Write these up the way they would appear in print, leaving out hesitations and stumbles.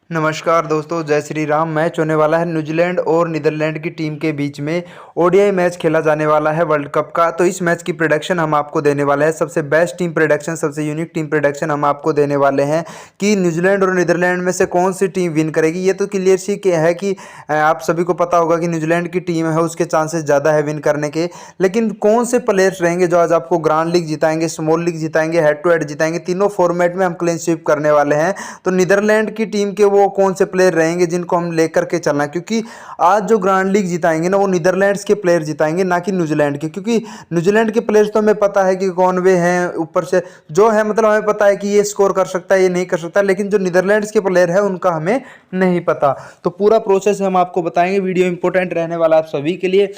नमस्कार दोस्तों, जय श्री राम। मैच होने वाला है न्यूजीलैंड और नीदरलैंड की टीम के बीच में। ओडीआई मैच खेला जाने वाला है वर्ल्ड कप का। तो इस मैच की प्रेडिक्शन हम आपको देने वाले हैं। सबसे बेस्ट टीम प्रेडिक्शन, सबसे यूनिक टीम प्रेडिक्शन हम आपको देने वाले हैं कि न्यूजीलैंड और नीदरलैंड में से कौन सी टीम विन करेगी। ये तो क्लियर सी कि है कि आप सभी को पता होगा कि न्यूजीलैंड की टीम है, उसके चांसेस ज़्यादा है विन करने के। लेकिन कौन से प्लेयर्स रहेंगे जो आज आपको ग्रैंड लीग जिताएंगे, स्मॉल लीग जिताएंगे, हेड टू हेड जिताएंगे, तीनों फॉर्मेट में हम क्लीन स्वीप करने वाले हैं। तो नीदरलैंड की टीम के वो कौन से प्लेयर रहेंगे जिनको हम लेकर के चलना है, क्योंकि आज जो ग्रैंड लीग जिताएंगे ना वो नीदरलैंड्स के प्लेयर जिताएंगे, ना कि न्यूजीलैंड के। क्योंकि न्यूजीलैंड के प्लेयर्स तो हमें पता है कि कौन वे हैं, ऊपर से जो है, मतलब हमें पता है कि ये स्कोर कर सकता है, ये नहीं कर सकता। लेकिन जो नीदरलैंड्स के प्लेयर है उनका हमें नहीं पता। तो पूरा प्रोसेस हम आपको बताएंगे। वीडियो इंपॉर्टेंट रहने वाला आप सभी के लिए।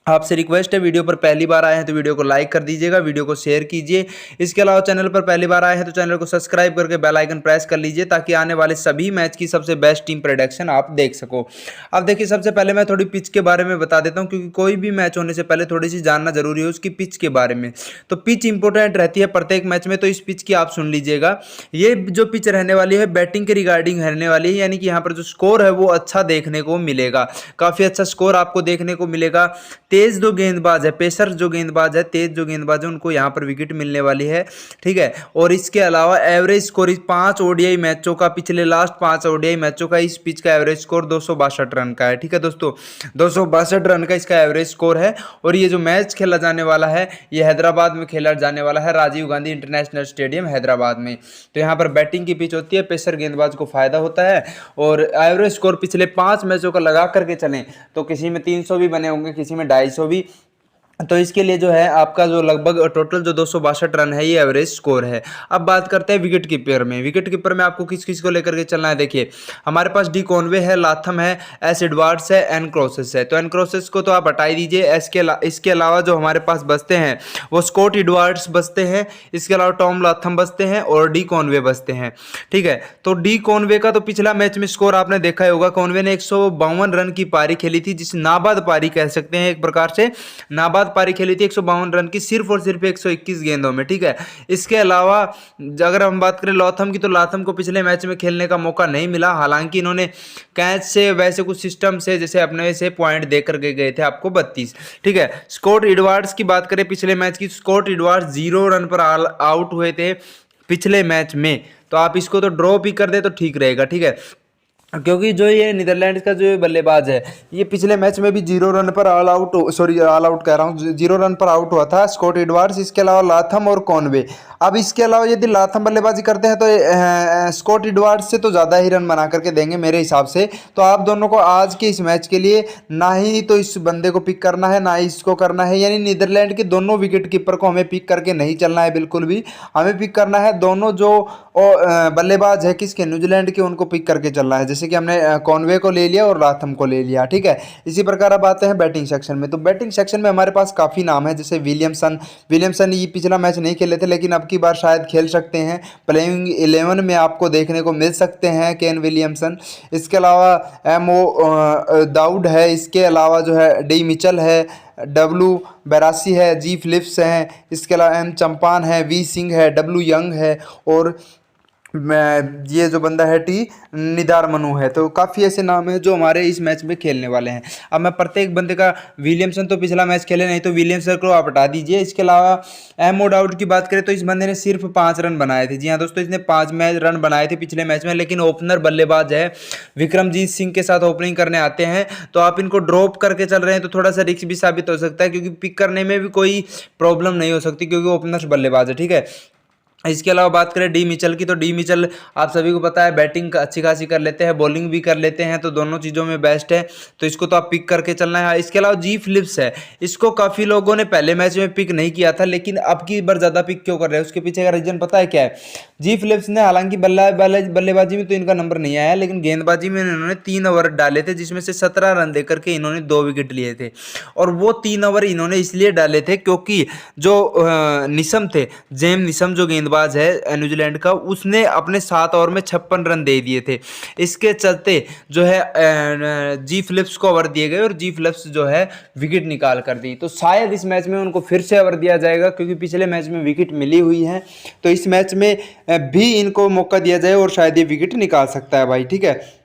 आपसे रिक्वेस्ट है, वीडियो पर पहली बार आए हैं तो वीडियो को लाइक कर दीजिएगा, वीडियो को शेयर कीजिए। इसके अलावा चैनल पर पहली बार आए हैं तो चैनल को सब्सक्राइब करके बेल आइकन प्रेस कर लीजिए, ताकि आने वाले सभी मैच की सबसे बेस्ट टीम प्रेडिक्शन आप देख सको। अब देखिए, सबसे पहले मैं थोड़ी पिच के बारे में बता देता हूं, क्योंकि कोई भी मैच होने से पहले थोड़ी सी जानना जरूरी है उसकी पिच के बारे में। तो पिच इंपॉर्टेंट रहती है प्रत्येक मैच में, तो इस पिच की आप सुन लीजिएगा। ये जो पिच रहने वाली है बैटिंग के रिगार्डिंग रहने वाली है, यानी कि यहाँ पर जो स्कोर है वो अच्छा देखने को मिलेगा, काफी अच्छा स्कोर आपको देखने को मिलेगा। तेज जो गेंदबाज है, पेसर जो गेंदबाज है, तेज जो गेंदबाज है, उनको यहां पर विकेट मिलने वाली है, ठीक है। और इसके अलावा एवरेज स्कोर इस 5 ओडीआई मैचों का, पिछले लास्ट 5 ओडीआई मैचों का इस पिच का एवरेज स्कोर 262 रन का है, ठीक है दोस्तों। 262 रन का इसका एवरेज स्कोर है। और ये जो मैच खेला जाने वाला है ये हैदराबाद में खेला जाने वाला है, राजीव गांधी इंटरनेशनल स्टेडियम हैदराबाद में। तो यहाँ पर बैटिंग की पिच होती है, पेसर गेंदबाज को फायदा होता है। और एवरेज स्कोर पिछले 5 मैचों का लगा करके चलें तो किसी में 300 भी बने होंगे, किसी में 250 भी। तो इसके लिए जो है आपका जो लगभग टोटल जो 262 रन है ये एवरेज स्कोर है। अब बात करते हैं विकेट कीपर में। विकेट कीपर में आपको किस किस को लेकर के चलना है, देखिए हमारे पास डी कॉनवे है, लाथम है, एस एडवर्ड्स है, एन क्रॉसेस है। तो एन क्रॉसेस को तो आप हटा ही दीजिए। इसके अलावा जो हमारे पास बचते हैं वो स्कॉट एडवर्ड्स बचते हैं, इसके अलावा टॉम लाथम बचते हैं और डी कॉनवे बचते हैं, ठीक है। तो डी कॉनवे का तो पिछला मैच में स्कोर आपने देखा ही होगा। कॉनवे ने 152 रन की पारी खेली थी, जिस नाबाद पारी कह सकते हैं एक प्रकार से। नाबाद पारी खेली थी 152 रन की, सिर्फ और सिर्फ 121 गेंदों में, ठीक है। इसके अलावा अगर हम बात करें लाथम की, तो लाथम को पिछले मैच में खेलने का मौका नहीं मिला। हालांकि इन्होंने कैच से वैसे कुछ सिस्टम से जैसे अपने से पॉइंट दे करके गए थे आपको 32, ठीक है। स्कॉट एडवर्ड्स की बात करें पिछले मैच की, स्कॉट एडवर्ड्स 0 रन पर आउट हुए थे पिछले मैच में। तो आप इसको तो ड्रॉप ही कर दे तो ठीक रहेगा, ठीक है। क्योंकि जो ये नीदरलैंड का जो बल्लेबाज है ये पिछले मैच में भी 0 रन पर ऑल आउट कह रहा हूँ, 0 रन पर आउट हुआ था, स्कॉट एडवर्ड्स। इसके अलावा लाथम और कॉनवे। अब इसके अलावा यदि लाथम बल्लेबाजी करते हैं तो स्कॉट एडवर्ड्स से तो ज़्यादा ही रन बना करके देंगे मेरे हिसाब से। तो आप दोनों को आज के इस मैच के लिए ना ही तो इस बंदे को पिक करना है, ना ही इसको करना है। यानी नीदरलैंड के दोनों विकेट कीपर को हमें पिक करके नहीं चलना है बिल्कुल भी। हमें पिक करना है दोनों जो बल्लेबाज है किसके, न्यूजीलैंड के, उनको पिक करके चलना है। जैसे कि हमने कॉनवे को ले लिया और लाथम को ले लिया, ठीक है। इसी प्रकार अब आते हैं बैटिंग सेक्शन में। तो बैटिंग सेक्शन में हमारे पास काफ़ी नाम है, जैसे विलियमसन ये पिछला मैच नहीं खेले थे, लेकिन अब की बार शायद खेल सकते हैं। प्लेइंग 11 में आपको देखने को मिल सकते हैं केन विलियमसन। इसके अलावा एम.ओ. दाऊद है, इसके अलावा जो है डी मिचल है, W. बेरासी है, जी फिलिप्स हैं, इसके अलावा एम चंपान है, वी सिंह है, W. यंग है, और ये जो बंदा है टी निदार मनु है। तो काफ़ी ऐसे नाम हैं जो हमारे इस मैच में खेलने वाले हैं। अब मैं प्रत्येक बंदे का, विलियमसन तो पिछला मैच खेले नहीं, तो विलियमसन को आप हटा दीजिए। इसके अलावा एम.ओ. दाऊद की बात करें तो इस बंदे ने सिर्फ 5 रन बनाए थे। जी हाँ दोस्तों, इसने 5 रन बनाए थे पिछले मैच में। लेकिन ओपनर बल्लेबाज है, विक्रमजीत सिंह के साथ ओपनिंग करने आते हैं, तो आप इनको ड्रॉप करके चल रहे हैं तो थोड़ा सा रिस्क भी साबित हो सकता है, क्योंकि पिक करने में भी कोई प्रॉब्लम नहीं हो सकती, क्योंकि ओपनर बल्लेबाज है, ठीक है। इसके अलावा बात करें डी मिचल की, तो डी मिचल आप सभी को पता है बैटिंग अच्छी खासी कर लेते हैं, बॉलिंग भी कर लेते हैं, तो दोनों चीज़ों में बेस्ट है। तो इसको तो आप पिक करके चलना है। इसके अलावा जी फिलिप्स है, इसको काफ़ी लोगों ने पहले मैच में पिक नहीं किया था, लेकिन अब की बार ज़्यादा पिक क्यों कर रहे हैं, उसके पीछे का रीजन पता है क्या है। जी फिलिप्स ने, हालांकि बल्लेबाजी में तो इनका नंबर नहीं आया, लेकिन गेंदबाजी में इन्होंने 3 ओवर डाले थे, जिसमें से 17 रन देकर के इन्होंने 2 विकेट लिए थे। और वो 3 ओवर इन्होंने इसलिए डाले थे क्योंकि जो निशम थे, जेम निशम जो गेंदबाज गेंदबाज है न्यूजीलैंड का, उसने अपने 7 ओवर में 56 रन दे दिए थे। इसके चलते जो है जी फिलिप्स को ओवर दिए गए और जी फिलिप्स जो है विकेट निकाल कर दी। तो शायद इस मैच में उनको फिर से ओवर दिया जाएगा, क्योंकि पिछले मैच में विकेट मिली हुई है, तो इस मैच में भी इनको मौका दिया जाए और शायद ये विकेट निकाल सकता है भाई, ठीक है।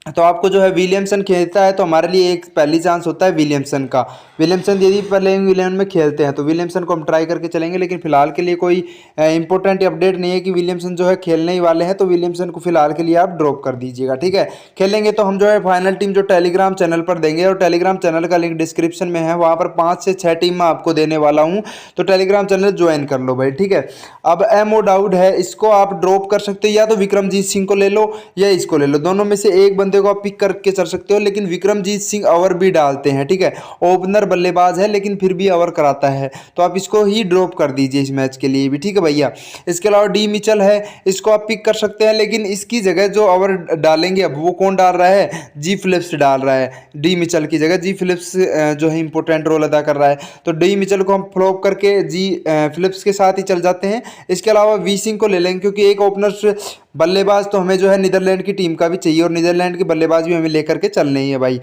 तो आपको जो है विलियमसन खेलता है, तो हमारे लिए एक पहली चांस होता है विलियमसन का। विलियमसन यदि प्लेइंग 11 में खेलते हैं तो विलियमसन को हम ट्राई करके चलेंगे, लेकिन फिलहाल के लिए कोई इंपॉर्टेंट अपडेट नहीं है कि विलियमसन जो है खेलने ही वाले हैं, तो विलियमसन को फिलहाल के लिए आप ड्रॉप कर दीजिएगा, ठीक है। खेलेंगे तो हम जो है फाइनल टीम जो टेलीग्राम चैनल पर देंगे, और टेलीग्राम चैनल का लिंक डिस्क्रिप्शन में है, वहाँ पर 5 से 6 टीम मैं आपको देने वाला हूँ, तो टेलीग्राम चैनल ज्वाइन कर लो भाई, ठीक है। अब एमओ डाउड है, इसको आप ड्रॉप कर सकते हो, या तो विक्रमजीत सिंह को ले लो या इसको ले लो, दोनों में से एक बंदे को आप पिक करके चल सकते हो। लेकिन विक्रमजीत सिंह ओवर भी डालते हैं, ठीक है, ओपनर बल्लेबाज है लेकिन फिर भी ओवर कराता है, तो आप इसको ही ड्रॉप कर दीजिए इस मैच के लिए भी, ठीक है भैया। इसके अलावा डी मिचल है, इसको आप पिक कर सकते हैं, लेकिन इसकी जगह जो ओवर डालेंगे अब वो कौन डाल रहा है, जी फिलिप्स डाल रहा है। डी मिचल की जगह जी फिलिप्स जो है इंपॉर्टेंट रोल अदा कर रहा है, तो डी मिचल को हम फ्लॉप करके जी फिलिप्स के साथ ही चल जाते हैं। इसके अलावा वी सिंह को ले लेंगे, क्योंकि एक ओपनर बल्लेबाज तो हमें जो है नीदरलैंड की टीम का भी चाहिए, और नीदरलैंड के बल्लेबाज भी हमें लेकर के चलने ही है भाई।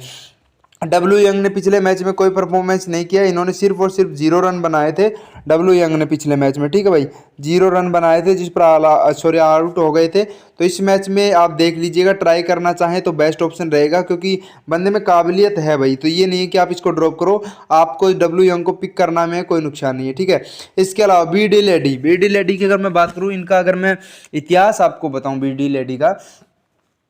डब्ल्यू यंग ने पिछले मैच में कोई परफॉर्मेंस नहीं किया, इन्होंने सिर्फ और सिर्फ 0 रन बनाए थे डब्ल्यू यंग ने पिछले मैच में, ठीक है भाई, 0 रन बनाए थे, जिस पर आउट हो गए थे। तो इस मैच में आप देख लीजिएगा, ट्राई करना चाहें तो बेस्ट ऑप्शन रहेगा, क्योंकि बंदे में काबिलियत है भाई, तो ये नहीं है कि आप इसको ड्रॉप करो, आपको डब्ल्यू यंग को पिक करना में कोई नुकसान नहीं है, ठीक है। इसके अलावा बी डी लेडी की अगर मैं बात करूँ, इनका अगर मैं इतिहास आपको बताऊँ बी डी लेडी का,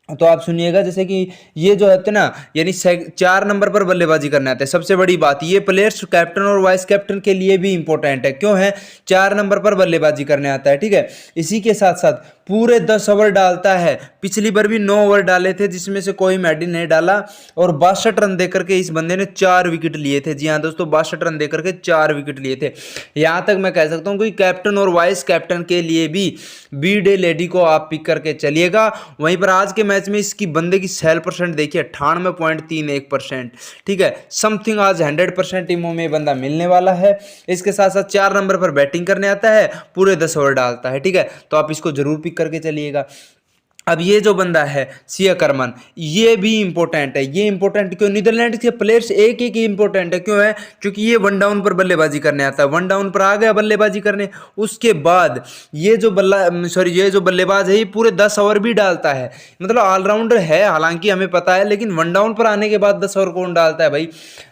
तो आप सुनिएगा। जैसे कि ये जो है ना, यानी 4 नंबर पर बल्लेबाजी करने आते हैं। सबसे बड़ी बात, ये प्लेयर्स कैप्टन और वाइस कैप्टन के लिए भी इंपॉर्टेंट है, क्यों है, 4 नंबर पर बल्लेबाजी करने आता है, ठीक है। इसी के साथ साथ पूरे 10 ओवर डालता है, पिछली बार भी 9 ओवर डाले थे जिसमें से कोई मेडिन नहीं डाला, और 62 रन देकर के इस बंदे ने 4 विकेट लिए थे। जी हाँ दोस्तों, 62 रन देकर के 4 विकेट लिए थे। यहाँ तक मैं कह सकता हूँ कि कैप्टन और वाइस कैप्टन के लिए भी बी डे लेडी को आप पिक करके चलिएगा। वहीं पर आज के मैच में इसकी बंदे की सेल परसेंट देखिए 98.31%, ठीक है, समथिंग आज 100% टीमों में बंदा मिलने वाला है। इसके साथ साथ 4 नंबर पर बैटिंग करने आता है, पूरे 10 ओवर डालता है, ठीक है, तो आप इसको जरूर पिक करके चलिएगा। अब ये जो बंदा है सिया करमन, ये भी इंपॉर्टेंट है। ये इंपॉर्टेंट क्यों, नीदरलैंड के प्लेयर्स एक एक इंपॉर्टेंट है, क्यों है, क्योंकि ये 1 डाउन पर बल्लेबाजी करने आता है। 1 डाउन पर आ गया बल्लेबाजी करने, उसके बाद ये जो बल्लेबाज है ये पूरे 10 ओवर भी डालता है, मतलब ऑलराउंडर है, हालांकि हमें पता है, लेकिन 1 डाउन पर आने के बाद 10 ओवर कौन डालता है भाई,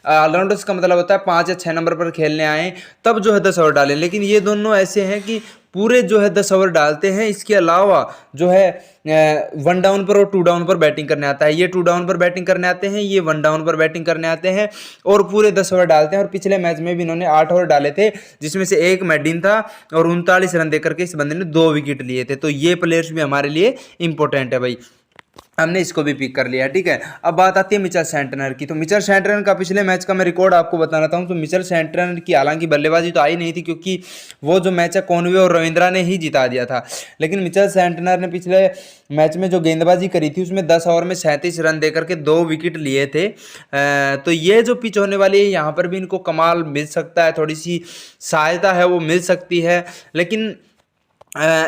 ऑलराउंडर्स का मतलब होता है 5 या 6 नंबर पर खेलने आए तब जो है 10 ओवर डालें, लेकिन ये दोनों ऐसे हैं कि पूरे जो है 10 ओवर डालते हैं। इसके अलावा जो है 1 डाउन पर और 2 डाउन पर बैटिंग करने आता है, ये 2 डाउन पर बैटिंग करने आते हैं, ये 1 डाउन पर बैटिंग करने आते हैं, और पूरे 10 ओवर डालते हैं। और पिछले मैच में भी इन्होंने 8 ओवर डाले थे, जिसमें से एक मेडिन था, और 39 रन देकर के इस बंदे ने 2 विकेट लिए थे। तो ये प्लेयर्स भी हमारे लिए इंपॉर्टेंट है भाई, हमने इसको भी पिक कर लिया, ठीक है। अब बात आती है मिचेल सेंटनर की। तो मिचेल सेंटनर का पिछले मैच का मैं रिकॉर्ड आपको बताना था। तो मिचेल सेंटनर की हालांकि बल्लेबाजी तो आई नहीं थी, क्योंकि वो जो मैच है कॉनवे और रविंद्रा ने ही जिता दिया था, लेकिन मिचेल सेंटनर ने पिछले मैच में जो गेंदबाजी करी थी उसमें 10 ओवर में 37 रन देकर के 2 विकेट लिए थे। तो ये जो पिच होने वाली है यहाँ पर भी इनको कमाल मिल सकता है, थोड़ी सी सहायता है वो मिल सकती है, लेकिन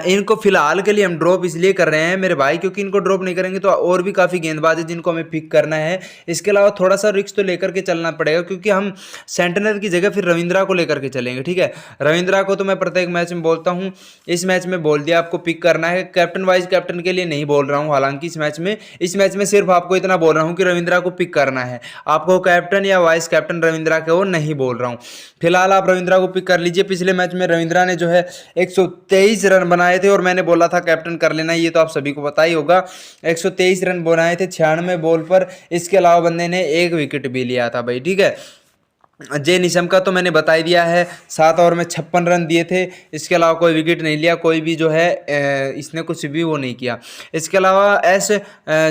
इनको फिलहाल के लिए हम ड्रॉप इसलिए कर रहे हैं मेरे भाई, क्योंकि इनको ड्रॉप नहीं करेंगे तो और भी काफ़ी गेंदबाज है जिनको हमें पिक करना है। इसके अलावा थोड़ा सा रिस्क तो लेकर के चलना पड़ेगा, क्योंकि हम सेंटनर की जगह फिर रविंद्रा को लेकर के चलेंगे, ठीक है। रविंद्रा को तो मैं प्रत्येक मैच में बोलता हूँ, इस मैच में बोल दिया आपको पिक करना है। कैप्टन वाइस कैप्टन के लिए नहीं बोल रहा हूँ, हालांकि इस मैच में सिर्फ आपको इतना बोल रहा हूँ कि रविंद्रा को पिक करना है। आपको कैप्टन या वाइस कैप्टन रविंद्रा के वो नहीं बोल रहा हूँ। फिलहाल आप रविंद्रा को पिक कर लीजिए। पिछले मैच में रविंद्रा ने जो है 123 रन बनाए थे, और मैंने बोला था कैप्टन कर लेना, ये तो आप सभी को पता ही होगा। 123 रन बनाए थे 96 बॉल पर। इसके अलावा बंदे ने 1 विकेट भी लिया था भाई, ठीक है। जे निशम का तो मैंने बता ही दिया है, 7 ओवर में 56 रन दिए थे। इसके अलावा कोई विकेट नहीं लिया, कोई भी जो है इसने कुछ भी वो नहीं किया। इसके अलावा ऐसे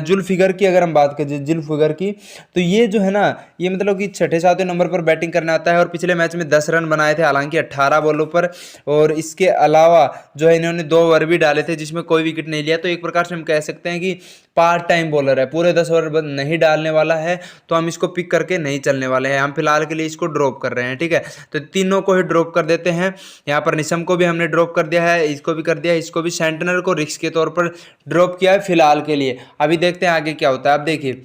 जुल्फिगर की अगर हम बात करें, जुल्फिगर की, तो ये जो है ना, ये मतलब कि 6-7 नंबर पर बैटिंग करने आता है, और पिछले मैच में 10 रन बनाए थे, हालांकि 18 बॉलों पर। और इसके अलावा जो है इन्होंने 2 ओवर भी डाले थे जिसमें कोई विकेट नहीं लिया। तो एक प्रकार से हम कह सकते हैं कि पार्ट टाइम बॉलर है, पूरे 10 ओवर नहीं डालने वाला है, तो हम इसको पिक करके नहीं चलने वाले हैं। हम फिलहाल के लिए इसको ड्रॉप कर रहे हैं, ठीक है। तो तीनों को ही ड्रॉप कर देते हैं। यहाँ पर निशम को भी हमने ड्रॉप कर दिया है, इसको भी कर दिया है, इसको भी। सेंटनर को रिस्क के तौर पर ड्रॉप किया है फिलहाल के लिए। अभी देखते हैं आगे क्या होता है। अब देखिए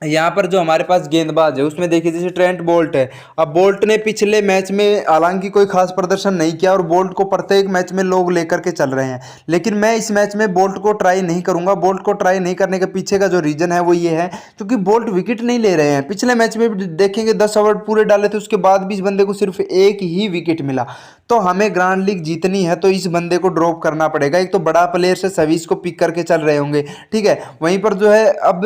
यहाँ पर जो हमारे पास गेंदबाज है उसमें देखिए जैसे ट्रेंट बोल्ट है। अब बोल्ट ने पिछले मैच में हालांकि कोई खास प्रदर्शन नहीं किया और बोल्ट को प्रत्येक मैच में लोग लेकर के चल रहे हैं, लेकिन मैं इस मैच में बोल्ट को ट्राई नहीं करूंगा। बोल्ट को ट्राई नहीं करने के पीछे का जो रीजन है वो ये है क्योंकि बोल्ट विकेट नहीं ले रहे हैं। पिछले मैच में देखेंगे 10 ओवर पूरे डाले थे, उसके बाद भी इस बंदे को सिर्फ एक ही विकेट मिला। तो हमें ग्रैंड लीग जीतनी है तो इस बंदे को ड्रॉप करना पड़ेगा। एक तो बड़ा प्लेयर से सभी इसको पिक करके चल रहे होंगे, ठीक है। वहीं पर जो है अब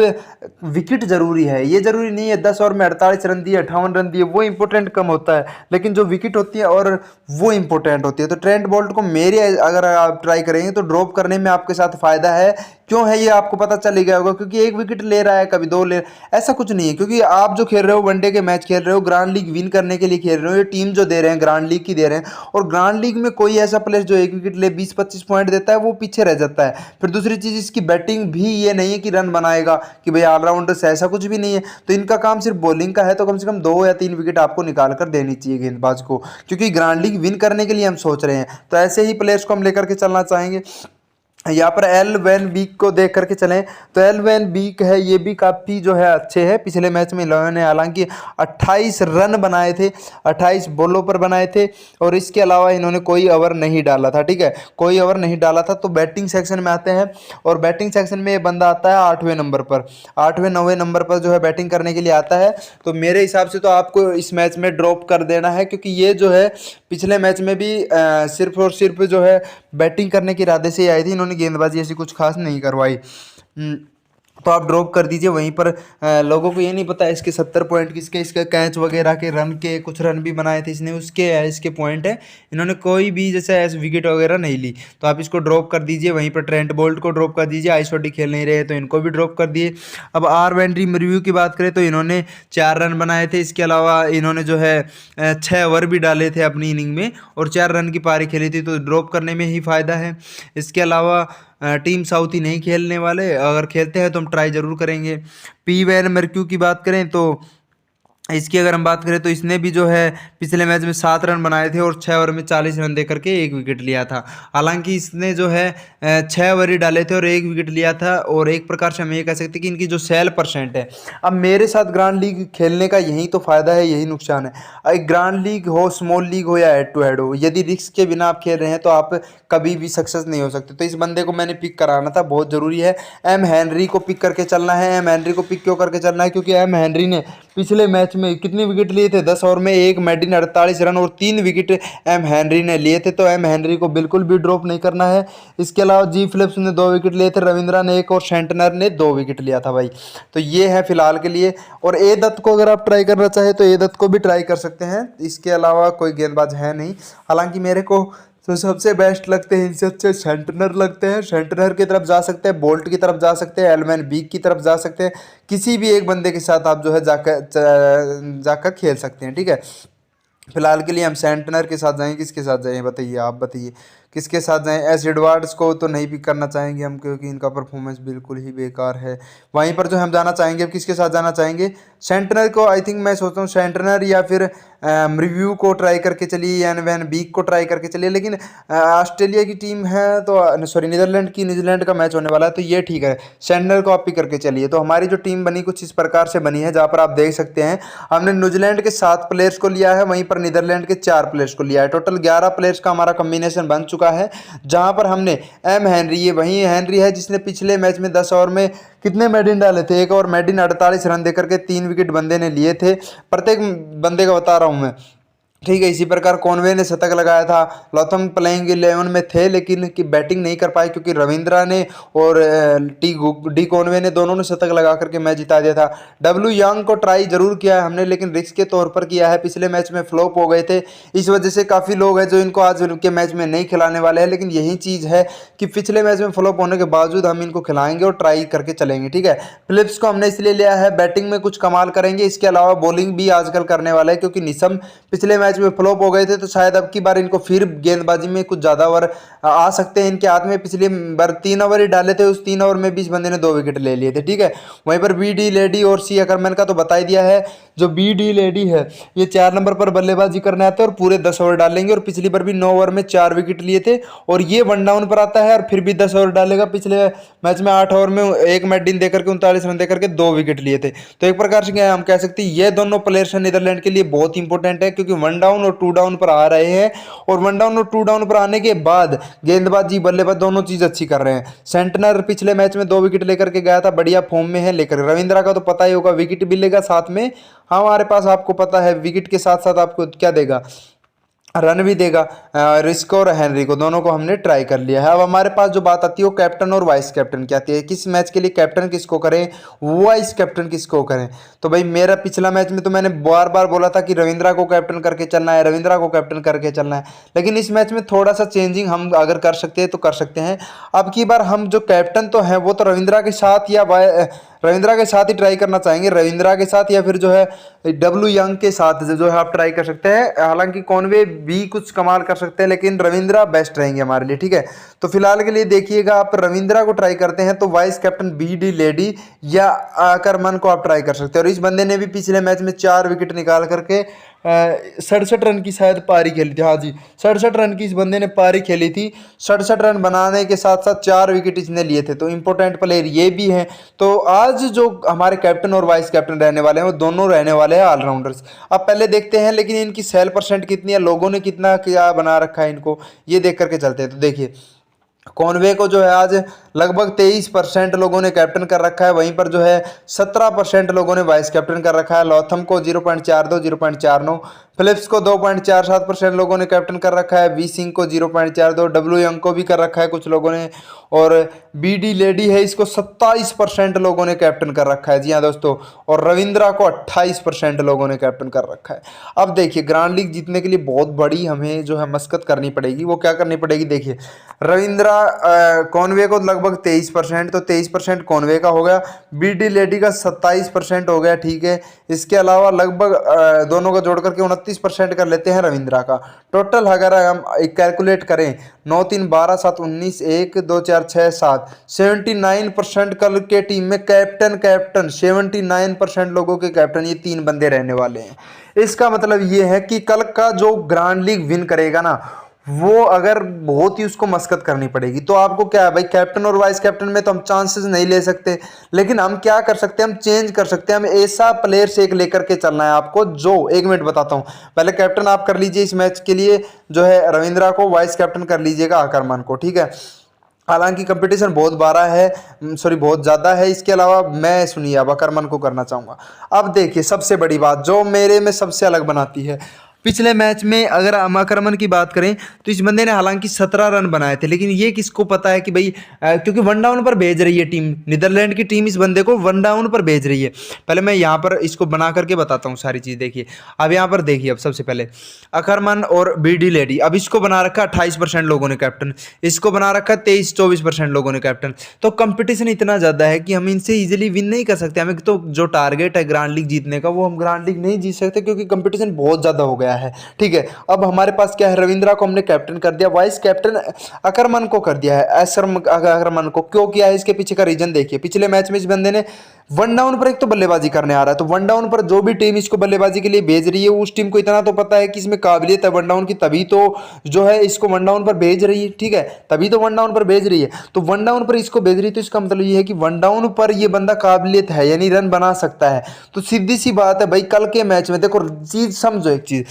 विकेट जरूरी है, ये जरूरी नहीं है 10 ओवर में 48 रन दिए 58 रन दिए, वो इंपॉर्टेंट कम होता है, लेकिन जो विकेट होती है और वो इंपॉर्टेंट होती है। तो ट्रेंट बोल्ट को मेरे अगर आप ट्राई करेंगे तो ड्रॉप करने में आपके साथ फायदा है। क्यों है ये आपको पता चल गया होगा, क्योंकि एक विकेट ले रहा है, कभी दो ले, ऐसा कुछ नहीं है। क्योंकि आप जो खेल रहे हो वनडे के मैच खेल रहे हो, ग्रैंड लीग विन करने के लिए खेल रहे हो, ये टीम जो दे रहे हैं ग्रैंड लीग की दे रहे हैं। और ग्रैंड लीग में कोई ऐसा प्लेयर जो एक विकेट ले 20-25 पॉइंट देता है वो पीछे रह जाता है। फिर दूसरी चीज इसकी बैटिंग भी ये नहीं है कि रन बनाएगा कि भाई ऑलराउंडर से, ऐसा कुछ भी नहीं है। तो इनका काम सिर्फ बॉलिंग का है, तो कम से कम 2 या 3 विकेट आपको निकाल कर देनी चाहिए गेंदबाज को, क्योंकि ग्रैंड लीग विन करने के लिए हम सोच रहे हैं। तो ऐसे ही प्लेयर्स को हम लेकर के चलना चाहेंगे। यहाँ पर एल वैन बीक को देख करके चलें तो एल वैन बीक है, ये भी काफ़ी जो है अच्छे हैं। पिछले मैच में इन्होंने हालांकि 28 रन बनाए थे, 28 बॉलों पर बनाए थे, और इसके अलावा इन्होंने कोई ओवर नहीं डाला था, ठीक है, कोई ओवर नहीं डाला था। तो बैटिंग सेक्शन में आते हैं और बैटिंग सेक्शन में ये बंदा आता है 8वें नंबर पर, 8वें-9वें नंबर पर जो है बैटिंग करने के लिए आता है। तो मेरे हिसाब से तो आपको इस मैच में ड्रॉप कर देना है, क्योंकि ये जो है पिछले मैच में भी सिर्फ और सिर्फ जो है बैटिंग करने के इरादे से ही आई थी, इन्होंने गेंदबाजी ऐसी कुछ खास नहीं करवाई। तो आप ड्रॉप कर दीजिए। वहीं पर लोगों को ये नहीं पता इसके 70 पॉइंट किसके, इसके कैच वगैरह के रन के, कुछ रन भी बनाए थे इसने, उसके इसके पॉइंट है। इन्होंने कोई भी जैसे ऐसे विकेट वगैरह नहीं ली, तो आप इसको ड्रॉप कर दीजिए। वहीं पर ट्रेंट बोल्ट को ड्रॉप कर दीजिए, आइसोटी खेल नहीं रहे तो इनको भी ड्रॉप कर दिए। अब आर वेंड्री रिव्यू की बात करें तो इन्होंने 4 रन बनाए थे, इसके अलावा इन्होंने जो है 6 ओवर भी डाले थे अपनी इनिंग में और 4 रन की पारी खेली थी, तो ड्रॉप करने में ही फ़ायदा है। इसके अलावा टीम साउथ ही नहीं खेलने वाले, अगर खेलते हैं तो हम ट्राई ज़रूर करेंगे। पी वैन मर्क्यू की बात करें तो इसकी अगर हम बात करें तो इसने भी जो है पिछले मैच में 7 रन बनाए थे और 6 ओवर में 40 रन दे करके 1 विकेट लिया था। हालांकि इसने जो है 6 ओवर ही डाले थे और 1 विकेट लिया था, और एक प्रकार से हम ये कह सकते हैं कि इनकी जो सेल परसेंट है, अब मेरे साथ ग्रैंड लीग खेलने का यही तो फ़ायदा है, यही नुकसान है। एक ग्रैंड लीग हो, स्मॉल लीग हो या हेड टू हेड हो, यदि रिस्क के बिना आप खेल रहे हैं तो आप कभी भी सक्सेस नहीं हो सकते। तो इस बंदे को मैंने पिक कराना था, बहुत ज़रूरी है। एम हेनरी को पिक करके चलना है। एम हेनरी को पिक क्यों करके चलना है, क्योंकि एम हेनरी ने पिछले मैच में कितने विकेट लिए थे, 10 ओवर में 1 मेडिन 48 रन और 3 विकेट एम हेनरी ने लिए थे। तो एम हेनरी को बिल्कुल भी ड्रॉप नहीं करना है। इसके अलावा जी फिलिप्स ने 2 विकेट लिए थे, रविंद्रा ने 1 और सेंटनर ने 2 विकेट लिया था भाई। तो ये है फिलहाल के लिए। और ए दत्त को अगर आप ट्राई करना चाहें तो ए दत्त को भी ट्राई कर सकते हैं, इसके अलावा कोई गेंदबाज है नहीं। हालांकि मेरे को तो सबसे बेस्ट लगते हैं, इनसे अच्छे सेंटनर लगते हैं। सेंटनर की तरफ जा सकते हैं, बोल्ट की तरफ जा सकते हैं, एलमैन बीक की तरफ जा सकते हैं। किसी भी एक बंदे के साथ आप जो है जाकर खेल सकते हैं, ठीक है। फिलहाल के लिए हम सेंटनर के साथ जाएंगे। किसके साथ जाएं बताइए, आप बताइए किसके साथ जाएं। एस एडवर्ड्स को तो नहीं पिक करना चाहेंगे हम, क्योंकि इनका परफॉर्मेंस बिल्कुल ही बेकार है। वहीं पर जो हम जाना चाहेंगे, अब किसके साथ जाना चाहेंगे, सेंटनर को। आई थिंक मैं सोचता हूँ सेंटनर या फिर रिव्यू को ट्राई करके चलिए, या वैन बीक को ट्राई करके चलिए। लेकिन ऑस्ट्रेलिया की टीम है तो सॉरी न्यूजीलैंड का मैच होने वाला है, तो ये ठीक है, सेंटनर को आप पिक करके चलिए। तो हमारी जो टीम बनी कुछ इस प्रकार से बनी है, जहाँ पर आप देख सकते हैं हमने न्यूजीलैंड के 7 प्लेयर्स को लिया है, वहीं पर नीदरलैंड के 4 प्लेयर्स को लिया है। टोटल 11 प्लेयर्स का हमारा कॉम्बिनेशन बन चुका है, जहां पर हमने एम हेनरी, ये वही हेनरी है जिसने पिछले मैच में 10 ओवर में कितने मेडिन डाले थे, 1 ओवर मेडिन 48 रन देकर के 3 विकेट बंदे ने लिए थे। प्रत्येक बंदे का बता रहा हूं मैं, ठीक है। इसी प्रकार कॉनवे ने शतक लगाया था। लॉथम प्लेइंग 11 में थे, लेकिन कि बैटिंग नहीं कर पाए क्योंकि रविंद्रा ने और डी कॉनवे ने दोनों ने शतक लगा करके मैच जिता दिया था। डब्ल्यू यंग को ट्राई जरूर किया है हमने, लेकिन रिस्क के तौर पर किया है। पिछले मैच में फ्लॉप हो गए थे, इस वजह से काफ़ी लोग हैं जो इनको आज उनके मैच में नहीं खिलाने वाले हैं। लेकिन यही चीज़ है कि पिछले मैच में फ्लॉप होने के बावजूद हम इनको खिलाएंगे और ट्राई करके चलेंगे, ठीक है। फिलिप्स को हमने इसलिए लिया है, बैटिंग में कुछ कमाल करेंगे, इसके अलावा बॉलिंग भी आजकल करने वाला है, क्योंकि निशम पिछले मैच मैच में फ्लॉप हो गए थे, तो शायद अब की बार इनको फिर गेंदबाजी में कुछ ज़्यादा ओवर आ सकते हैं इनके हाथ में। पिछली बार 3 ओवर ही डाले थे, उस 3 ओवर में भी इस बंदे ने 2 विकेट ले लिए थे, ठीक है। वहीं पर बी डी लेडी और सी अकरमैन का तो बता ही दिया है। जो बी डी लेडी है ये 4 नंबर पर बल्लेबाजी करने आते हैं और पूरे 10 ओवर डालेंगे, और पिछली बार भी 9 ओवर में 4 विकेट लिए थे, और ये 1 डाउन पर आता है और फिर भी 10 ओवर डालेगा। पिछले मैच में 8 ओवर में 1 मेडिन देकर के 39 रन देकर के 2 विकेट लिए थे। तो एक प्रकार से क्या हम कह सकते हैं, ये दोनों प्लेयर्स नीदरलैंड के लिए बहुत इंपॉर्टेंट है, क्योंकि 1 डाउन और 2 डाउन पर आ रहे हैं, और 1 डाउन और 2 डाउन पर आने के बाद गेंदबाजी बल्लेबाज दोनों चीज अच्छी कर रहे हैं। सेंटनर पिछले मैच में 2 विकेट लेकर के गया था, बढ़िया फॉर्म में है लेकर। रविंद्रा का तो पता ही होगा, विकेट भी लेगा साथ में, हमारे पास आपको पता है विकेट के साथ साथ आपको क्या देगा, रन भी देगा। रिस्को और हेनरी को दोनों को हमने ट्राई कर लिया है। अब हमारे पास जो बात आती है वो कैप्टन और वाइस कैप्टन की आती है, किस मैच के लिए कैप्टन किसको करें, वाइस कैप्टन किसको करें। तो भाई मेरा पिछला मैच में तो मैंने बार बार बोला था कि रविंद्रा को कैप्टन करके चलना है, रविंद्रा को कैप्टन करके चलना है, लेकिन इस मैच में थोड़ा सा चेंजिंग हम अगर कर सकते हैं तो कर सकते हैं। अब की बार हम जो कैप्टन तो है वो तो रविंद्रा के साथ या रविंद्रा के साथ ही ट्राई करना चाहेंगे, रविंद्रा के साथ या फिर जो है डब्ल्यू यंग के साथ जो है आप ट्राई कर सकते हैं। हालांकि कॉनवे भी कुछ कमाल कर सकते हैं, लेकिन रविंद्रा बेस्ट रहेंगे हमारे लिए, ठीक है। तो फिलहाल के लिए देखिएगा, आप रविंद्रा को ट्राई करते हैं तो vice captain B de Leede या आकरमन को आप ट्राई कर सकते हैं। और इस बंदे ने भी पिछले मैच में 4 विकेट निकाल करके 67 रन की शायद पारी खेली थी, हाँ जी 67 रन की इस बंदे ने पारी खेली थी। 67 रन बनाने के साथ साथ 4 विकेट इसने लिए थे, तो इंपॉर्टेंट प्लेयर ये भी हैं। तो आज जो हमारे कैप्टन और वाइस कैप्टन रहने वाले हैं वो दोनों रहने वाले हैं ऑलराउंडर्स। अब पहले देखते हैं लेकिन इनकी सेल परसेंट कितनी है, लोगों ने कितना क्या बना रखा है इनको, ये देख करके चलते हैं। तो देखिए कॉनवे को जो है आज लगभग 23% लोगों ने कैप्टन कर रखा है, वहीं पर जो है 17% लोगों ने वाइस कैप्टन कर रखा है। लॉथम को 0.42, 0.49, फिलिप्स को 2.47% लोगों ने कैप्टन कर रखा है, वी सिंह को 0.42, डब्ल्यू यंग को भी कर रखा है कुछ लोगों ने, और बी डी लेडी है इसको 27% लोगों ने कैप्टन कर रखा है, जी हाँ दोस्तों, और रविंद्रा को 28% लोगों ने कैप्टन कर रखा है। अब देखिए ग्रैंड लीग जीतने के लिए बहुत बड़ी हमें जो है मशक्कत करनी पड़ेगी, वो क्या करनी पड़ेगी, देखिए रविंद्रा कॉनवे को लगभग 23%, तो 23% कॉनवे का हो गया, बी डी लेडी का 27% हो गया, ठीक है। इसके अलावा लगभग दोनों का जोड़ करके 29% कर लेते हैं रविंद्रा का। टोटल अगर हम कैलकुलेट करें 9 3 12 7 19 1 2 4 6 7 79% कल के टीम में कैप्टन 79% लोगों के कैप्टन ये 3 बंदे रहने वाले हैं। इसका मतलब ये है कि कल का जो ग्रैंड लीग विन करेगा ना, वो अगर बहुत ही उसको मशक्कत करनी पड़ेगी। तो आपको क्या है भाई, कैप्टन और वाइस कैप्टन में तो हम चांसेस नहीं ले सकते, लेकिन हम क्या कर सकते हैं, हम चेंज कर सकते हैं। हम ऐसा प्लेयर से एक लेकर के चलना है आपको, जो 1 मिनट बताता हूं। पहले कैप्टन आप कर लीजिए इस मैच के लिए जो है रविंद्रा को, वाइस कैप्टन कर लीजिएगा आकरमन को, ठीक है। हालांकि कंपटीशन बहुत बड़ा है, बहुत ज़्यादा है। इसके अलावा मैं सुनिए अब आकरमन को करना चाहूँगा। अब देखिए सबसे बड़ी बात जो मेरे में सबसे अलग बनाती है, पिछले मैच में अगर हम आक्रमण की बात करें तो इस बंदे ने हालांकि 17 रन बनाए थे, लेकिन ये किसको पता है कि भाई क्योंकि 1 डाउन पर भेज रही है टीम, नीदरलैंड की टीम इस बंदे को 1 डाउन पर भेज रही है। पहले मैं यहाँ पर इसको बना करके बताता हूँ सारी चीज़। देखिए अब यहाँ पर देखिए, अब सबसे पहले आकरमण और बी डी लेडी, अब इसको बना रखा 28% लोगों ने कैप्टन, इसको बना रखा 23-24% लोगों ने कैप्टन। तो कंपटीशन इतना ज़्यादा है कि हम इनसे ईजिली विन नहीं कर सकते। हमें तो जो टारगेट है ग्रैंड लीग जीतने का, वो हम ग्रैंड लीग नहीं जीत सकते क्योंकि कंपटीशन बहुत ज़्यादा हो गया है, ठीक है। अब हमारे पास क्या है, रविंद्रा को हमने कैप्टन कर दिया, वाइस कैप्टन आकरमण को कर दिया है। आकरमण को क्यों किया है, इसके पीछे का रीजन देखिए। पिछले मैच में इस बंदे ने 1 डाउन पर एक तो बल्लेबाजी करने आ रहा है, तो 1 डाउन पर जो भी टीम इसको बल्लेबाजी के लिए भेज रही है उस टीम को इतना तो पता है कि इसमें काबिलियत है 1 डाउन की, तभी तो जो है इसको 1 डाउन पर भेज रही है, ठीक है, तभी तो 1 डाउन पर भेज रही है। तो 1 डाउन पर इसको भेज रही है, तो इसका मतलब ये है कि 1 डाउन पर ये बंदा काबिलियत है, यानी रन बना सकता है। तो सीधी सी बात है भाई, कल के मैच में देखो चीज समझो, एक चीज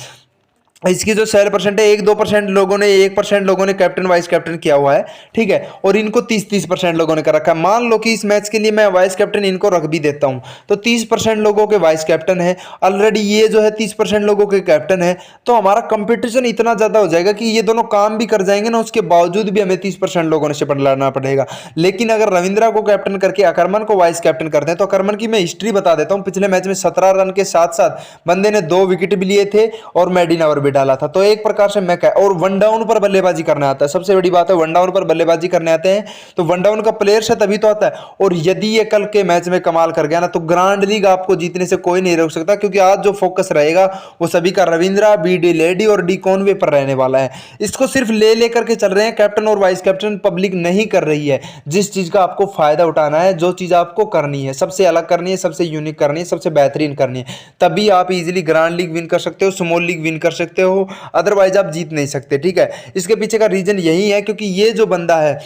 इसकी जो सेल परसेंट है 1-2% लोगों ने, 1% लोगों ने कैप्टन वाइस कैप्टन किया हुआ है, ठीक है, और इनको 30% लोगों ने कर रखा है। मान लो कि इस मैच के लिए मैं वाइस कैप्टन इनको रख भी देता हूं, तो 30% लोगों के वाइस कैप्टन है ऑलरेडी, ये जो है 30% लोगों के कैप्टन है। तो हमारा कंपटीशन इतना ज्यादा हो जाएगा कि ये दोनों काम भी कर जाएंगे ना, उसके बावजूद भी हमें 30% लोगों ने से लड़ना पड़ेगा। लेकिन अगर रविंद्रा को कैप्टन करके आकरमण को वाइस कैप्टन करते हैं, तो आकरमण की मैं हिस्ट्री बता देता हूं। पिछले मैच में 17 रन के साथ साथ बंदे ने 2 विकेट भी लिए थे और मेडिन ओवर भी डाला था। तो एक प्रकार से मैं और वन डाउन पर बल्लेबाजी करने आता है, सबसे बड़ी बात है वन डाउन पर बल्लेबाजी करने आते हैं। तो वन डाउन का प्लेयर से तभी तो आता है। और यदि ये कल के मैच में कमाल कर गया ना, तो ग्रांड लीग आपको जीतने से कोई नहीं रोक सकता, क्योंकि आज जो फोकस रहेगा वो सभी का रविंद्रा, बी डी लेडी और डी कॉनवे पर रहने वाला है। इसको सिर्फ ले लेकर के चल रहे हैं, कैप्टन और वाइस कैप्टन पब्लिक नहीं कर रही है। जिस चीज का आपको फायदा उठाना है, जो चीज आपको करनी है, सबसे अलग करनी है, सबसे यूनिक करनी है, सबसे बेहतरीन करनी है, तभी आप इजीली ग्रांड लीग विन कर सकते हो, स्मॉल लीग विन कर सकते हो। अदरवाइज आप जीत नहीं सकते। ठीक है, इसके पीछे का रीजन यही है क्योंकि ये जो बंदा है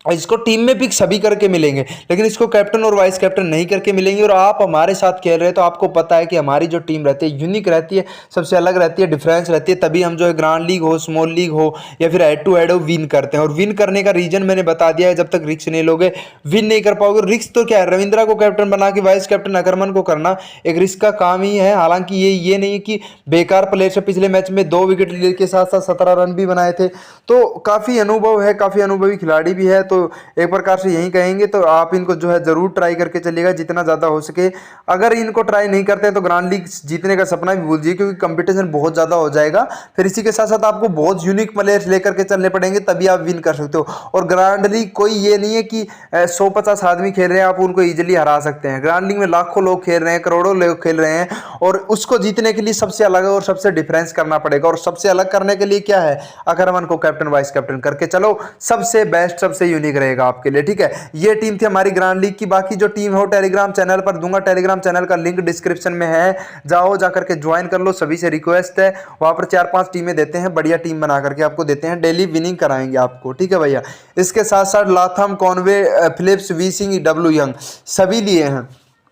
इसको टीम में पिक सभी करके मिलेंगे, लेकिन इसको कैप्टन और वाइस कैप्टन नहीं करके मिलेंगे। और आप हमारे साथ खेल रहे हैं तो आपको पता है कि हमारी जो टीम रहती है यूनिक रहती है, सबसे अलग रहती है, डिफरेंस रहती है, तभी हम जो है ग्रांड लीग हो, स्मॉल लीग हो या फिर हेड टू हेड हो, विन करते हैं। और विन करने का रीजन मैंने बता दिया है, जब तक रिक्स नहीं लोगे विन नहीं कर पाओगे। रिक्स तो क्या है, रविंद्रा को कैप्टन बना के वाइस कैप्टन अकरमन को करना एक रिस्क का काम ही है। हालांकि ये नहीं कि बेकार प्लेयर से, पिछले मैच में 2 विकेट लेने के साथ साथ 17 रन भी बनाए थे, तो काफ़ी अनुभव है, काफ़ी अनुभवी खिलाड़ी भी है। तो एक प्रकार से यही कहेंगे, तो आप इनको जो है जरूर ट्राई करके चलिएगा जितना ज़्यादा हो सके। अगर इनको ट्राई नहीं करते तो ग्रांड लीग जीतने का सपना भी भूल जाइए, क्योंकि कंपटीशन बहुत ज़्यादा हो जाएगा। फिर इसी के साथ साथ आपको बहुत यूनिक प्लेयर्स लेकर के चलने पड़ेंगे, तभी आप विन कर सकते हो। और ग्रांड लीग कोई ये नहीं है कि 150 आदमी खेल रहे हैं आप उनको ईजिली हरा सकते हैं। ग्रांड लीग में लाखों लोग खेल रहे हैं, करोड़ों लोग खेल रहे हैं, और उसको जीतने के लिए सबसे अलग और सबसे डिफरेंस करना पड़ेगा। और सबसे अलग करने के लिए क्या है, अकरमन को कैप्टन वाइस कैप्टन करके चलो, सबसे बेस्ट सबसे यूनिक रहेगा आपके लिए। ठीक है, ये टीम थी हमारी ग्रांड लीग की। बाकी जो टीम हो टेलीग्राम चैनल पर दूंगा, टेलीग्राम चैनल का लिंक डिस्क्रिप्शन में है, जाओ जाकर के ज्वाइन कर लो, सभी से रिक्वेस्ट है। वहां पर 4-5 टीमें देते हैं, बढ़िया टीम बना करके आपको देते हैं, डेली विनिंग कराएंगे आपको। ठीक है भैया, इसके साथ साथ Latham, Conway, Phillips, V Singh, W Young सभी लिए हैं।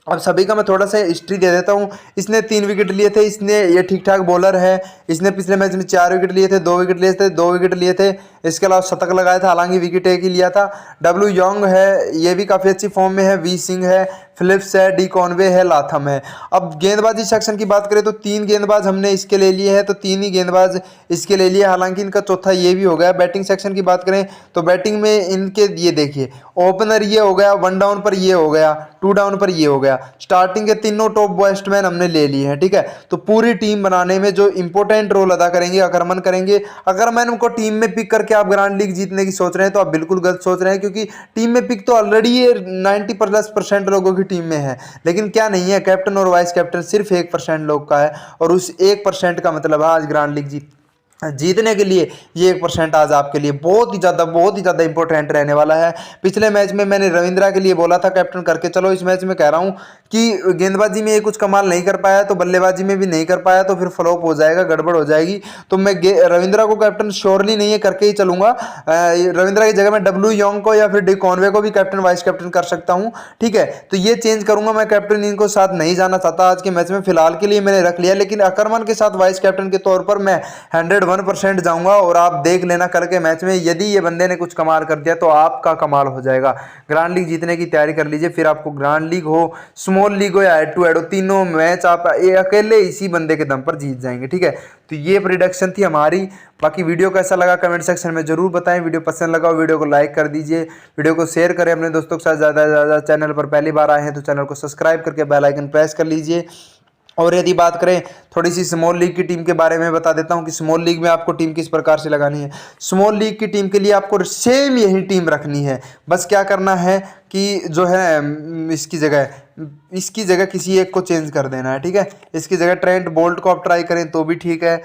अब सभी का मैं थोड़ा सा हिस्ट्री दे देता हूँ। इसने 3 विकेट लिए थे, इसने ये ठीक ठाक बॉलर है। इसने पिछले मैच में 4 विकेट लिए थे, 2 विकेट लिए थे, 2 विकेट लिए थे। इसके अलावा शतक लगाया था, हालांकि विकेट एक ही लिया था। डब्ल्यू यंग है, ये भी काफ़ी अच्छी फॉर्म में है। वी सिंह है, फिलिप्स है, डी कॉनवे है, लाथम है। अब गेंदबाजी सेक्शन की बात करें तो 3 गेंदबाज हमने इसके ले लिए हैं, तो 3 ही गेंदबाज इसके ले लिए, हालांकि इनका चौथा ये भी हो गया। बैटिंग सेक्शन की बात करें तो बैटिंग में इनके ये देखिए, ओपनर ये हो गया, 1 डाउन पर ये हो गया, 2 डाउन पर ये हो गया। स्टार्टिंग के तीनों टॉप बैट्समैन हमने ले लिए हैं। ठीक है, तो पूरी टीम बनाने में जो इंपॉर्टेंट रोल अदा करेंगे अकरमन करेंगे। अकरमन उनको टीम में पिक करके आप ग्रांड लीग जीतने की सोच रहे हैं तो आप बिल्कुल गलत सोच रहे हैं, क्योंकि टीम में पिक तो ऑलरेडी ये 90+ % लोगों की टीम में है, लेकिन क्या नहीं है, कैप्टन और वाइस कैप्टन सिर्फ 1% लोग का है। और उस 1% का मतलब है आज ग्रांड लीग जीतने के लिए ये 1% आज आपके लिए बहुत ही ज़्यादा इंपॉर्टेंट रहने वाला है। पिछले मैच में मैंने रविंद्रा के लिए बोला था कैप्टन करके चलो, इस मैच में कह रहा हूँ कि गेंदबाजी में ये कुछ कमाल नहीं कर पाया तो बल्लेबाजी में भी नहीं कर पाया, तो फिर फ्लॉप हो जाएगा, गड़बड़ हो जाएगी। तो मैं रविंद्रा को कैप्टन श्योरली नहीं है करके ही चलूंगा। रविंद्रा की जगह मैं डब्ल्यू यंग को या फिर डी कॉनवे को भी कैप्टन वाइस कैप्टन कर सकता हूँ। ठीक है, तो ये चेंज करूंगा, मैं कैप्टन इनको साथ नहीं जाना चाहता आज के मैच में, फिलहाल के लिए मैंने रख लिया। लेकिन अकरमन के साथ वाइस कैप्टन के तौर पर मैं 101% जाऊंगा। और आप देख लेना कल के मैच में, यदि ये बंदे ने कुछ कमाल कर दिया तो आपका कमाल हो जाएगा। ग्रांड लीग जीतने की तैयारी कर लीजिए, फिर आपको ग्रांड लीग हो, स्मॉल लीग हो या हेड टू हेड हो, तीनों मैच आप अकेले इसी बंदे के दम पर जीत जाएंगे। ठीक है, तो ये प्रेडिक्शन थी हमारी। बाकी वीडियो कैसा लगा कमेंट सेक्शन में जरूर बताएं। वीडियो पसंद लगा वीडियो को लाइक कर दीजिए, वीडियो को शेयर करें अपने दोस्तों के साथ। ज़्यादा से ज़्यादा चैनल पर पहली बार आए हैं तो चैनल को सब्सक्राइब करके बेल आइकन प्रेस कर लीजिए। और यदि बात करें थोड़ी सी स्मॉल लीग की टीम के बारे में बता देता हूं कि स्मॉल लीग में आपको टीम किस प्रकार से लगानी है। स्मॉल लीग की टीम के लिए आपको सेम यही टीम रखनी है, बस क्या करना है कि जो है इसकी जगह किसी एक को चेंज कर देना है। ठीक है, इसकी जगह ट्रेंट बोल्ट को आप ट्राई करें तो भी ठीक है,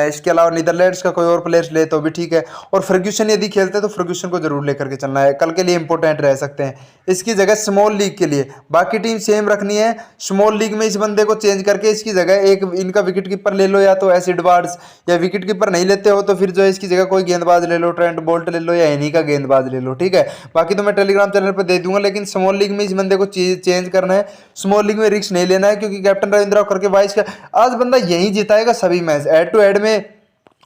इसके अलावा नीदरलैंड्स का कोई और प्लेयर ले तो भी ठीक है। और फर्ग्यूसन यदि खेलते हैं तो फर्ग्यूसन को जरूर लेकर के चलना है, कल के लिए इंपॉर्टेंट रह सकते हैं। इसकी जगह स्मॉल लीग के लिए बाकी टीम सेम रखनी है, स्मॉल लीग में इस बंदे को चेंज करके इसकी जगह एक इनका विकेट कीपर ले लो, या तो एडवर्ड्स, या विकेट कीपर नहीं लेते हो तो फिर जो है इसकी जगह कोई गेंदबाज ले लो, ट्रेंट बोल्ट ले लो या इन्हीं का गेंदबाज ले लो। ठीक है, बाकी तो मैं टेलीग्राम चैनल पर दे दूंगा, लेकिन स्मॉल लीग में इस बंदे को चेंज करना है। स्मॉल लीग में रिस्क नहीं लेना है, क्योंकि कैप्टन रविंद्रा करके वाइस का आज बंदा यही जिताएगा सभी मैच। हेड टू हेड में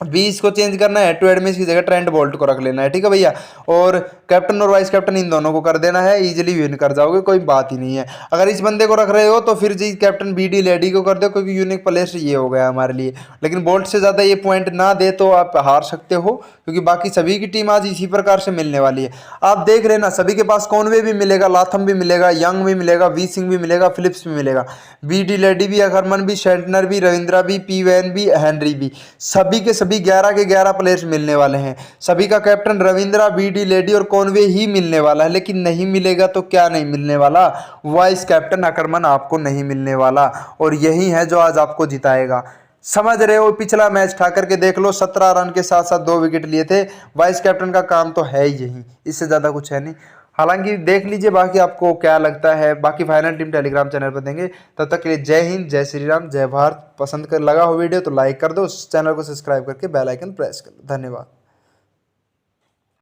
बीस को चेंज करना है, टू एडमिस की जगह ट्रेंट बोल्ट को रख लेना है, ठीक है भैया। और कैप्टन और वाइस कैप्टन इन दोनों को कर देना है, इजीली विन कर जाओगे, कोई बात ही नहीं है। अगर इस बंदे को रख रहे हो तो फिर जी कैप्टन बीडी लेडी को कर दो, क्योंकि यूनिक प्लेस ये हो गया हमारे लिए। लेकिन बोल्ट से ज़्यादा ये पॉइंट ना दे तो आप हार सकते हो, क्योंकि बाकी सभी की टीम आज इसी प्रकार से मिलने वाली है। आप देख रहे ना, सभी के पास कॉनवे भी मिलेगा, लाथम भी मिलेगा, यंग भी मिलेगा, वी सिंह भी मिलेगा, फिलिप्स भी मिलेगा, बीडी लेडी भी, अखरमन भी, शेंटनर भी, रविंद्रा भी, पी वैन भी, हेनरी भी, सभी के सभी 11 के 11 प्लेयर्स मिलने वाले हैं। सभी का कैप्टन रविंद्रा, बीडी लेडी और कॉनवे ही मिलने वाला है। लेकिन नहीं मिलेगा तो क्या नहीं मिलने वाला, वाइस कैप्टन अकरमन आपको नहीं मिलने वाला, और यही है जो आज आपको जिताएगा। समझ रहे हो, पिछला मैच ठा करके देख लो, 17 रन के साथ साथ 2 विकेट लिए थे। वाइस कैप्टन का काम तो है ही यही, इससे ज़्यादा कुछ है नहीं। हालांकि देख लीजिए बाकी आपको क्या लगता है, बाकी फाइनल टीम टेलीग्राम चैनल पर देंगे। तब तक के लिए जय हिंद, जय श्री राम, जय भारत। पसंद कर लगा हो वीडियो तो लाइक कर दो, चैनल को सब्सक्राइब करके बेल आइकन प्रेस कर दो। धन्यवाद।